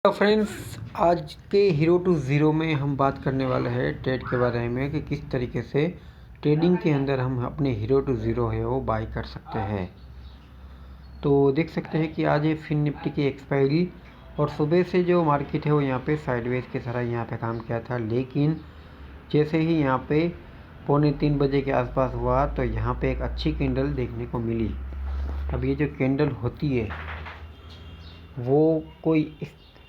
तो फ्रेंड्स, आज के हीरो टू ज़ीरो में हम बात करने वाले हैं ट्रेड के बारे में कि किस तरीके से ट्रेडिंग के अंदर हम अपने हीरो टू ज़ीरो है वो बाई कर सकते हैं। तो देख सकते हैं कि आज ये फिन निफ्टी की एक्सपायरी और सुबह से जो मार्केट है वो यहाँ पे साइडवेज की तरह यहाँ पे काम किया था, लेकिन जैसे ही यहाँ पे 2:45 बजे के आसपास हुआ तो यहाँ पे एक अच्छी कैंडल देखने को मिली। अब ये जो कैंडल होती है वो कोई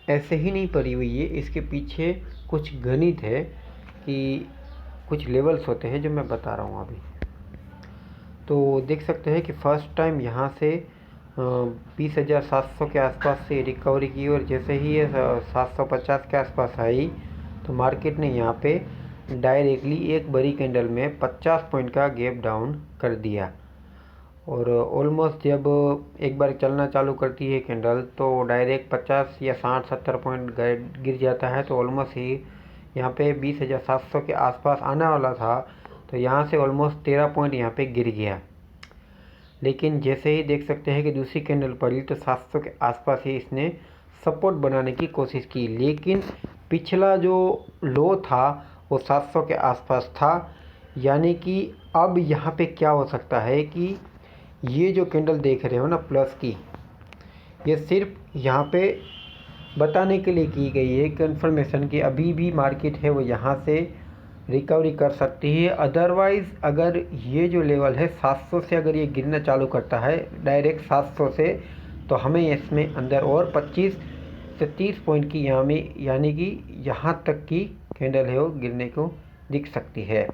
ऐसे ही नहीं पड़ी हुई है, इसके पीछे कुछ गणित है कि कुछ लेवल्स होते हैं जो मैं बता रहा हूँ अभी। तो देख सकते हैं कि फर्स्ट टाइम यहाँ से 20,700 के आसपास से रिकवरी की और जैसे ही ये 750 के आसपास आई तो मार्केट ने यहाँ पे डायरेक्टली एक बड़ी कैंडल में 50 पॉइंट का गैप डाउन कर दिया और ऑलमोस्ट जब एक बार चलना चालू करती है कैंडल तो डायरेक्ट 50 या 60-70 पॉइंट गिर जाता है। तो ऑलमोस्ट ही यहाँ पे 20,700 के आसपास आने वाला था, तो यहाँ से ऑलमोस्ट 13 पॉइंट यहाँ पे गिर गया। लेकिन जैसे ही देख सकते हैं कि दूसरी कैंडल पड़ी तो 700 के आसपास ही इसने सपोर्ट बनाने की कोशिश की, लेकिन पिछला जो लो था वो 700 के आसपास था। यानी कि अब यहाँ पे क्या हो सकता है कि ये जो कैंडल देख रहे हो ना प्लस की, ये सिर्फ यहाँ पे बताने के लिए की गई है कंफर्मेशन कि अभी भी मार्केट है वो यहाँ से रिकवरी कर सकती है। अदरवाइज़ अगर ये जो लेवल है 700 से अगर ये गिरना चालू करता है डायरेक्ट 700 से, तो हमें इसमें अंदर और 25 से 30 पॉइंट की यहाँ में यानी कि यहाँ तक की कैंडल है वो गिरने को दिख सकती है।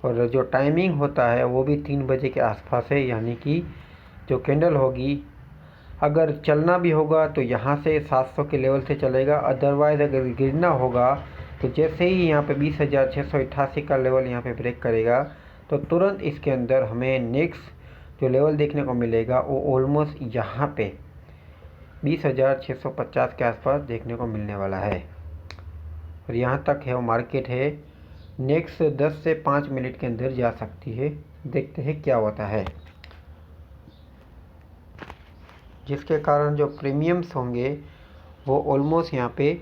और जो टाइमिंग होता है वो भी 3 बजे के आसपास है, यानी कि जो कैंडल होगी अगर चलना भी होगा तो यहाँ से 700 के लेवल से चलेगा। अदरवाइज़ अगर गिरना होगा तो जैसे ही यहाँ पे 20,688 का लेवल यहाँ पे ब्रेक करेगा तो तुरंत इसके अंदर हमें नेक्स्ट जो लेवल देखने को मिलेगा वो ऑलमोस्ट यहाँ पे 20,650 के आसपास देखने को मिलने वाला है। और यहाँ तक है वो मार्केट है नेक्स्ट 10 से 5 मिनट के अंदर जा सकती है। देखते हैं क्या होता है, जिसके कारण जो प्रीमियम्स होंगे वो ऑलमोस्ट यहाँ पे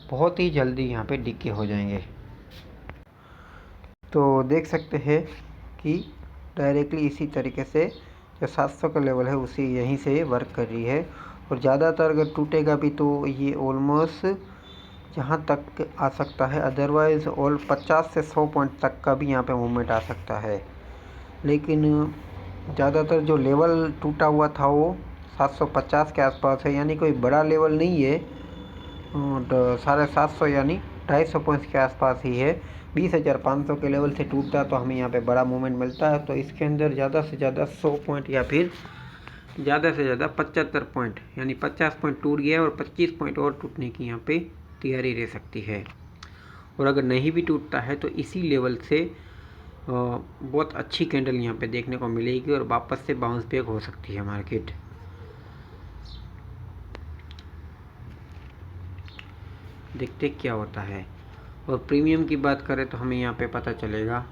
बहुत ही जल्दी यहाँ पे डिके हो जाएंगे। तो देख सकते हैं कि डायरेक्टली इसी तरीके से जो 700 का लेवल है उसी यहीं से वर्क कर रही है। और ज़्यादातर अगर टूटेगा भी तो ये ऑलमोस्ट यहाँ तक आ सकता है, अदरवाइज़ ऑल 50 से 100 पॉइंट तक का भी यहाँ पे मूवमेंट आ सकता है। लेकिन ज़्यादातर जो लेवल टूटा हुआ था वो 750 के आसपास है, यानी कोई बड़ा लेवल नहीं है। 750 यानी 250 पॉइंट्स के आसपास ही है। 20,500 के लेवल से टूटता तो हमें यहाँ पे बड़ा मूवमेंट मिलता है। तो इसके अंदर ज़्यादा से ज़्यादा 100 पॉइंट या फिर ज़्यादा से ज़्यादा 75 पॉइंट यानी 50 पॉइंट टूट गया और 25 पॉइंट और टूटने की यहाँ पे तैयारी रह सकती है। और अगर नहीं भी टूटता है तो इसी लेवल से बहुत अच्छी कैंडल यहाँ पे देखने को मिलेगी और वापस से बाउंस बैक हो सकती है मार्केट। देखते क्या होता है। और प्रीमियम की बात करें तो हमें यहाँ पे पता चलेगा।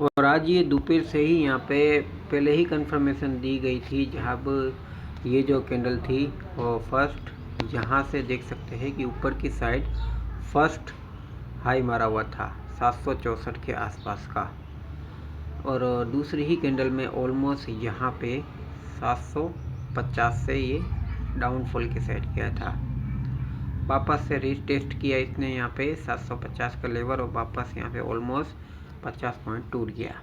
और आज ये दोपहर से ही यहाँ पे पहले ही कंफर्मेशन दी गई थी, जब ये जो कैंडल थी वो फर्स्ट यहाँ से देख सकते हैं कि ऊपर की साइड फर्स्ट हाई मारा हुआ था 764 के आसपास का, और दूसरी ही कैंडल में ऑलमोस्ट यहाँ पे 750 से ये डाउनफॉल की साइड किया था। वापस से रीटेस्ट किया इसने यहाँ पे 750 का लेवल और वापस यहाँ पे ऑलमोस्ट 50 पॉइंट टूट गया।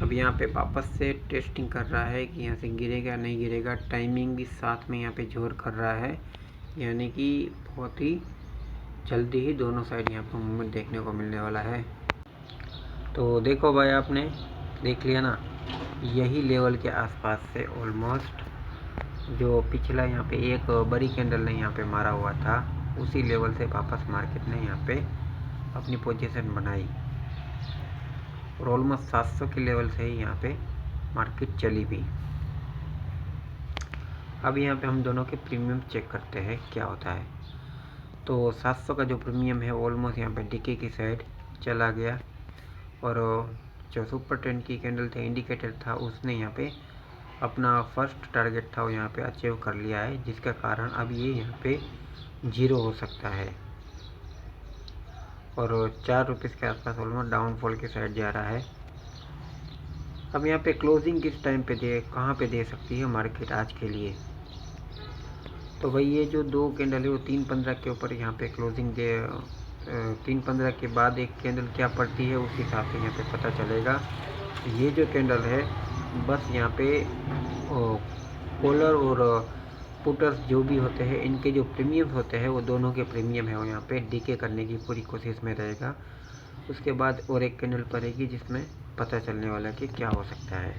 अब यहाँ पे वापस से टेस्टिंग कर रहा है कि यहाँ से गिरेगा नहीं गिरेगा। टाइमिंग भी साथ में यहाँ पे जोर कर रहा है, यानी कि बहुत ही जल्दी ही दोनों साइड यहाँ पर मूवमेंट देखने को मिलने वाला है। तो देखो भाई, आपने देख लिया ना, यही लेवल के आसपास से ऑलमोस्ट जो पिछला यहाँ पे एक बड़ी कैंडल ने यहाँ पे मारा हुआ था उसी लेवल से वापस मार्केट ने यहाँ पे अपनी पोजीशन बनाई और ऑलमोस्ट 700 के लेवल से ही यहाँ पे मार्केट चली भी। अब यहाँ पे हम दोनों के प्रीमियम चेक करते हैं क्या होता है। तो 700 का जो प्रीमियम है ऑलमोस्ट यहाँ पे डिके की साइड चला गया और जो सुपर ट्रेंड की कैंडल थे इंडिकेटर था उसने यहाँ पे अपना फर्स्ट टारगेट था वो यहाँ पे अचीव कर लिया है, जिसके कारण अब ये यहाँ पे 0 हो सकता है और 4 रुपीज़ के आसपास ऑलमोस्ट डाउनफॉल की साइड जा रहा है। अब यहाँ पे क्लोजिंग किस टाइम पे कहाँ पे दे सकती है मार्केट आज के लिए? तो भाई ये जो 2 कैंडल है वो 3.15 के ऊपर यहाँ पे क्लोजिंग दे 3.15 के बाद एक कैंडल क्या पड़ती है उस हिसाब से यहाँ पे पता चलेगा। ये जो कैंडल है बस यहाँ पे कॉलर और पुटर्स जो भी होते हैं इनके जो प्रीमियम होते हैं वो दोनों के प्रीमियम है वो यहाँ पे डीके करने की पूरी कोशिश में रहेगा। उसके बाद और एक कैंडल पड़ेगी जिसमें पता चलने वाला कि क्या हो सकता है।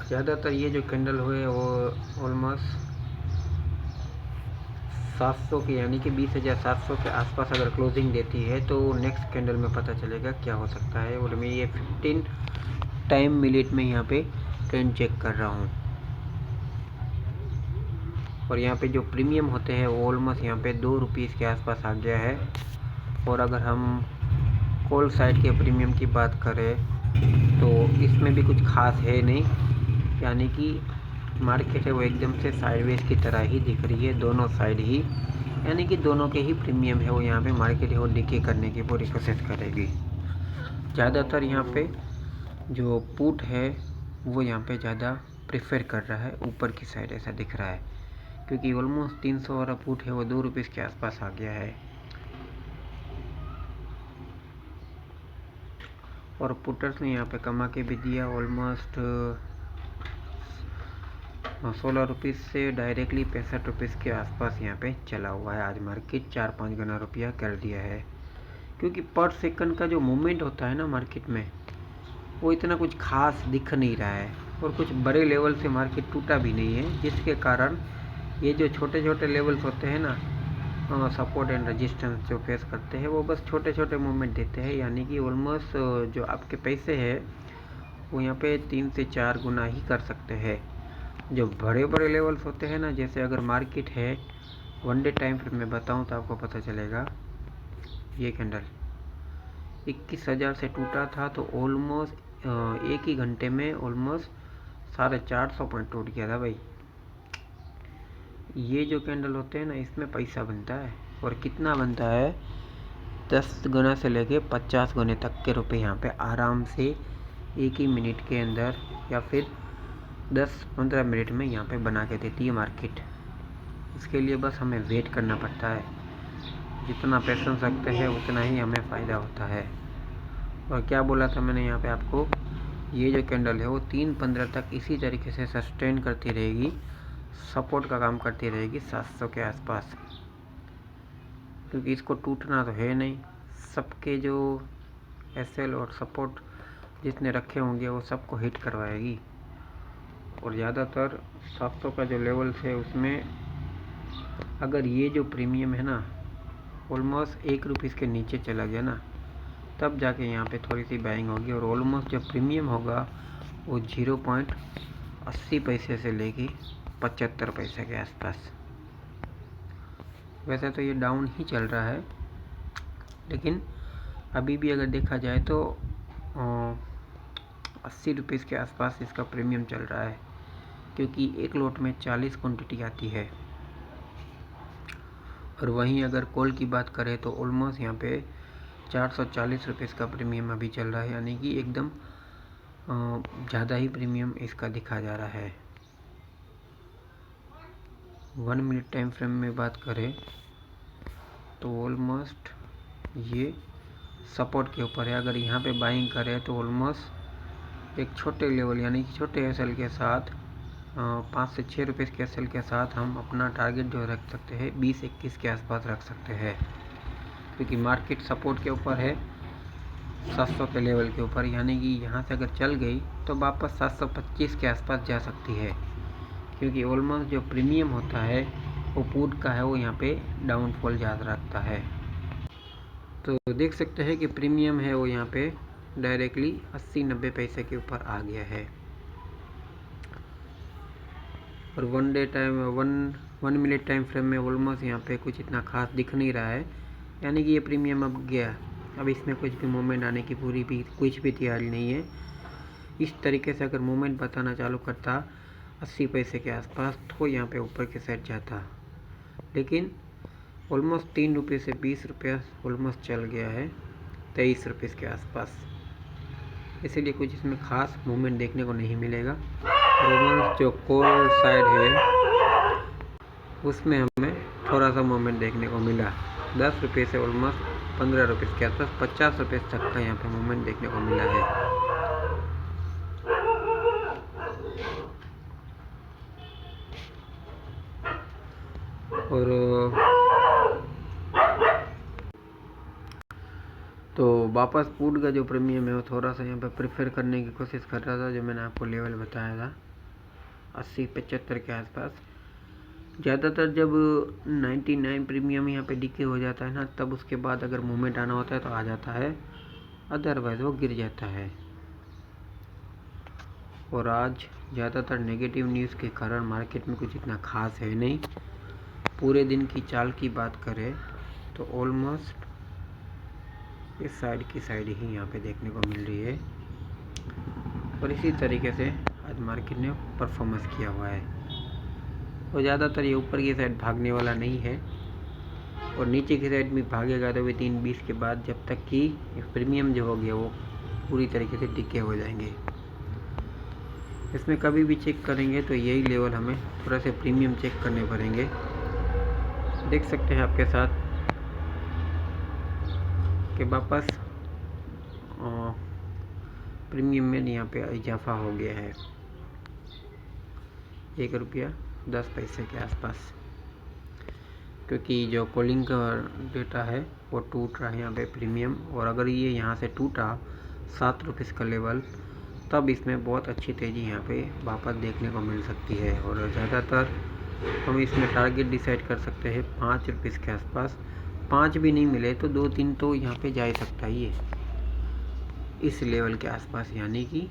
ज़्यादातर ये जो कैंडल हुए वो ऑलमोस्ट 700 के यानी कि 20,700 के आसपास अगर क्लोजिंग देती है तो नेक्स्ट कैंडल में पता चलेगा क्या हो सकता है। और मैं ये 15 टाइम मिनट में यहाँ पे ट्रेंड चेक कर रहा हूँ और यहाँ पे जो प्रीमियम होते हैं वो ऑलमोस्ट यहाँ पे 2 रुपीज़ के आसपास आ गया है। और अगर हम कॉल साइड के प्रीमियम की बात करें तो इसमें भी कुछ खास है नहीं, यानी कि मार्केट है वो एकदम से साइडवेज की तरह ही दिख रही है दोनों साइड ही, यानी कि दोनों के ही प्रीमियम है वो यहाँ पे मार्केट है वो डीके करने की पूरी कोशिश करेगी। ज़्यादातर यहाँ पे जो पुट है वो यहाँ पे ज़्यादा प्रेफर कर रहा है ऊपर की साइड, ऐसा दिख रहा है, क्योंकि ऑलमोस्ट 300 वाला पुट है वो 2 रुपीज़ के आसपास आ गया है और पुटर्स ने यहाँ पे कमा के भी दिया ऑलमोस्ट 16 रुपीज़ से डायरेक्टली 65 रुपीज़ के आसपास यहाँ पे चला हुआ है। आज मार्केट 4-5 गुना रुपया कर दिया है, क्योंकि पर सेकंड का जो मूवमेंट होता है ना मार्केट में वो इतना कुछ खास दिख नहीं रहा है और कुछ बड़े लेवल से मार्केट टूटा भी नहीं है, जिसके कारण ये जो छोटे छोटे लेवल्स होते हैं ना सपोर्ट एंड रेजिस्टेंस जो फेस करते हैं वो बस छोटे छोटे मूवमेंट देते हैं, यानी कि ऑलमोस्ट जो आपके पैसे हैं वो यहाँ पे 3 से 4 गुना ही कर सकते हैं। जो बड़े बड़े लेवल्स होते हैं ना, जैसे अगर मार्केट है 1 डे टाइम फ्रेम में बताऊँ तो आपको पता चलेगा। ये कैंडल 21,000 से टूटा था तो ऑलमोस्ट एक ही घंटे में ऑलमोस्ट 450 पॉइंट टूट गया था भाई। ये जो कैंडल होते हैं ना इसमें पैसा बनता है, और कितना बनता है 10 गुना से लेके 50 गुने तक के रुपए यहाँ पे आराम से एक ही मिनट के अंदर या फिर 10-15 मिनट में यहाँ पे बना के देती है मार्केट। इसके लिए बस हमें वेट करना पड़ता है, जितना पेशेंस रखते हैं उतना ही हमें फ़ायदा होता है। और क्या बोला था मैंने यहाँ पे आपको, ये जो कैंडल है वो 3.15 तक इसी तरीके से सस्टेन करती रहेगी, सपोर्ट का काम करती रहेगी 700 के आसपास, क्योंकि इसको टूटना तो है नहीं। सबके जो एसएल और सपोर्ट जितने रखे होंगे वो सबको हिट करवाएगी। और ज़्यादातर 700 का जो लेवल है उसमें अगर ये जो प्रीमियम है ना ऑलमोस्ट 1 रुपीज़ के नीचे चला गया ना, तब जाके यहाँ पे थोड़ी सी बाइंग होगी। और ऑलमोस्ट जो प्रीमियम होगा वो 0.80 पैसे से लेके 75 पैसे के आसपास। वैसे तो ये डाउन ही चल रहा है, लेकिन अभी भी अगर देखा जाए तो 80 रुपीज़ के आसपास इसका प्रीमियम चल रहा है, क्योंकि एक लोट में 40 क्वांटिटी आती है। और वहीं अगर कॉल की बात करें तो ऑलमोस्ट यहाँ पे 440 रुपीज़ का प्रीमियम अभी चल रहा है, यानी कि एकदम ज़्यादा ही प्रीमियम इसका दिखा जा रहा है। 1 मिनट टाइम फ्रेम में बात करें तो ऑलमोस्ट ये सपोर्ट के ऊपर है। अगर यहाँ पे बाइंग करें तो ऑलमोस्ट एक छोटे लेवल यानी कि छोटे एसएल के साथ 5 से 6 रुपये के एसएल के साथ हम अपना टारगेट जो रख सकते हैं 20-21 के आसपास रख सकते हैं, क्योंकि मार्केट सपोर्ट के ऊपर है 700 के लेवल के ऊपर, यानी कि यहाँ से अगर चल गई तो वापस 725 के आसपास जा सकती है, क्योंकि ऑलमोस्ट जो प्रीमियम होता है वो पुट का है वो यहाँ पे डाउनफॉल ज़्यादा रखता है। तो देख सकते हैं कि प्रीमियम है वो यहाँ पे डायरेक्टली 80-90 पैसे के ऊपर आ गया है। और 1 मिनट टाइम फ्रेम में ऑलमोस्ट यहाँ पे कुछ इतना खास दिख नहीं रहा है, यानी कि ये प्रीमियम अब गया, अब इसमें कुछ भी मूवमेंट आने की पूरी भी कुछ भी तैयारी नहीं है, इस तरीके से अगर मूवमेंट बताना चालू करता 80 पैसे के आसपास तो यहाँ पे ऊपर की साइड जाता, लेकिन ऑलमोस्ट 3 रुपये से 20 रुपया ऑलमोस्ट चल गया है 23 रुपये के आसपास। इसीलिए कुछ इसमें ख़ास मूवमेंट देखने को नहीं मिलेगा। ऑलमोस्ट जो कॉल साइड है उसमें हमें थोड़ा सा मूवमेंट देखने को मिला, 10 रुपये से ऑलमोस्ट 15 रुपये के आसपास 50 रुपये तक का यहाँ पे मूवमेंट देखने को मिला है। और तो वापस पुट का जो प्रीमियम है वो थोड़ा सा यहाँ पे प्रेफर करने की कोशिश कर रहा था, जो मैंने आपको लेवल बताया था 80-75 के आसपास। ज़्यादातर जब 99 प्रीमियम यहाँ पे डीके हो जाता है ना, तब उसके बाद अगर मूवमेंट आना होता है तो आ जाता है, अदरवाइज वो गिर जाता है। और आज ज़्यादातर नेगेटिव न्यूज़ के कारण मार्केट में कुछ इतना खास है नहीं। पूरे दिन की चाल की बात करें तो ऑलमोस्ट इस साइड की साइड ही यहाँ पे देखने को मिल रही है, और इसी तरीके से आज मार्केट ने परफॉर्मेंस किया हुआ है। और ज़्यादातर ये ऊपर की साइड भागने वाला नहीं है, और नीचे की साइड भी भागेगा तो भी 3:20 के बाद, जब तक कि प्रीमियम जो हो गया वो पूरी तरीके से डिके हो जाएंगे। इसमें कभी भी चेक करेंगे तो यही लेवल हमें थोड़ा से प्रीमियम चेक करने पड़ेंगे। देख सकते हैं आपके साथ कि वापस प्रीमियम में यहाँ पे इजाफा हो गया है 1 रुपया 10 पैसे के आसपास, क्योंकि जो कॉलिंग का डेटा है वो टूट रहा है यहाँ पे प्रीमियम। और अगर ये यहाँ से टूटा 7 रुपये का लेवल, तब इसमें बहुत अच्छी तेज़ी यहाँ पे वापस देखने को मिल सकती है। और ज़्यादातर हम इसमें टारगेट डिसाइड कर सकते हैं 5 रुपये के आसपास। 5 भी नहीं मिले तो 2-3 तो यहाँ पे जा ही सकता है ये इस लेवल के आसपास, यानी कि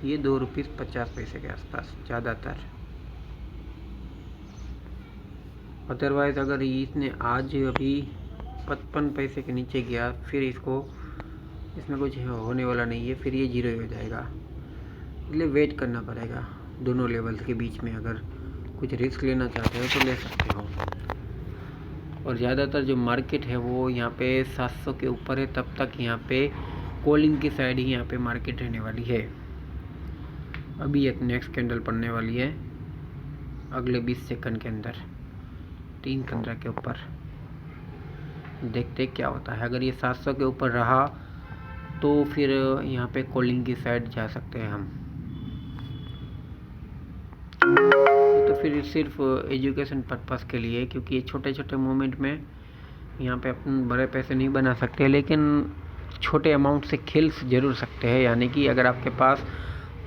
ये 2 रुपये 50 पैसे के आसपास ज़्यादातर। अदरवाइज़ अगर इसने आज अभी 55 पैसे के नीचे गया, फिर इसमें कुछ होने वाला नहीं है, फिर ये 0 हो जाएगा। इसलिए वेट करना पड़ेगा दोनों लेवल्स के बीच में। अगर कुछ रिस्क लेना चाहते हो तो ले सकते हो। और ज़्यादातर जो मार्केट है वो यहाँ पे 700 के ऊपर है, तब तक यहाँ पे कॉलिंग की साइड ही यहाँ पे मार्केट रहने वाली है। अभी एक नेक्स्ट कैंडल पड़ने वाली है अगले 20 सेकंड के अंदर 3:15 के ऊपर। देखते क्या होता है। अगर ये 700 के ऊपर रहा तो फिर यहाँ पे कॉलिंग की साइड जा सकते हैं हम। तो फिर सिर्फ एजुकेशन पर्पस के लिए, क्योंकि ये छोटे छोटे मोमेंट में यहाँ पे अपन बड़े पैसे नहीं बना सकते, लेकिन छोटे अमाउंट से खेल ज़रूर सकते हैं। यानी कि अगर आपके पास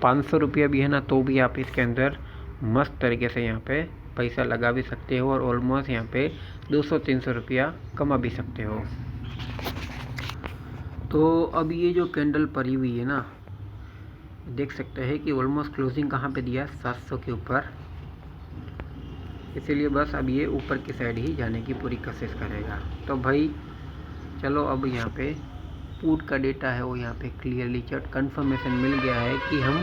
500 रुपया भी है ना, तो भी आप इसके अंदर मस्त तरीके से यहाँ पे पैसा लगा भी सकते हो, और ऑलमोस्ट यहाँ पे 200-300 रुपया कमा भी सकते हो। तो अब ये जो कैंडल पड़ी हुई है ना, देख सकते हैं कि ऑलमोस्ट क्लोजिंग कहाँ पे दिया, 700 के ऊपर। इसीलिए बस अब ये ऊपर की साइड ही जाने की पूरी कोशिश करेगा। तो भाई चलो, अब यहाँ पे पुट का डेटा है वो यहाँ पे क्लियरली कंफर्मेशन मिल गया है कि हम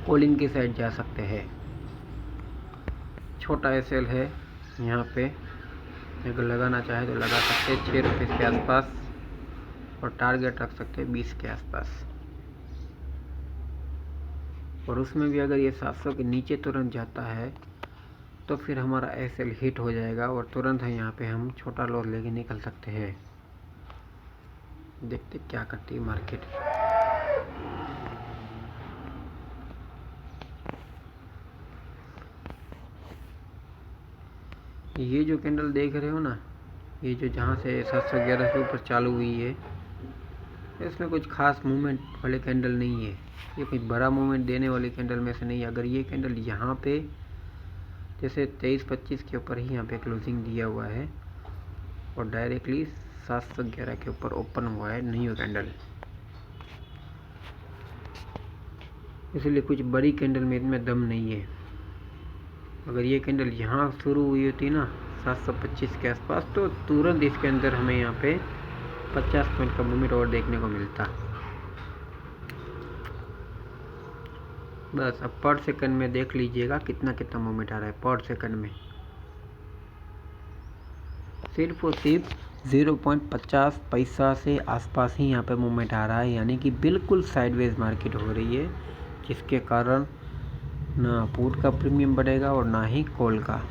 कॉलिंग की साइड जा सकते हैं। छोटा एसएल है यहाँ पे, अगर लगाना चाहे तो लगा सकते हैं 6 रुपये के आसपास, और टारगेट रख सकते हैं 20 के आसपास। और उसमें भी अगर ये 700 के नीचे तुरंत जाता है तो फिर हमारा एसएल हिट हो जाएगा, और तुरंत है यहाँ पे हम छोटा लॉस लेके निकल सकते हैं। देखते क्या करती है मार्केट। ये जो कैंडल देख रहे हो ना, ये जो जहाँ से 711 से ऊपर चालू हुई है, इसमें कुछ खास मूवमेंट वाले कैंडल नहीं है। ये कोई बड़ा मूवमेंट देने वाली कैंडल में से नहीं है। अगर ये कैंडल यहाँ पे जैसे 23-25 के ऊपर ही यहाँ पे क्लोजिंग दिया हुआ है, और डायरेक्टली 711 के ऊपर ओपन हुआ है न्यू कैंडल, इसलिए कुछ बड़ी कैंडल में इनमें दम नहीं है। अगर ये कैंडल यहाँ शुरू हुई होती ना 725 के आसपास, तो तुरंत इसके अंदर हमें यहाँ पे 50 पॉइंट का मूवमेंट और देखने को मिलता। बस अब पर सेकंड में देख लीजिएगा कितना कितना मूवमेंट आ रहा है पर सेकंड में। सिर्फ और सिर्फ 0.50 पैसा से आसपास ही यहाँ पे मूवमेंट आ रहा है, यानी कि बिल्कुल साइडवेज मार्केट हो रही है, जिसके कारण ना पुट का प्रीमियम बढ़ेगा और ना ही कॉल का।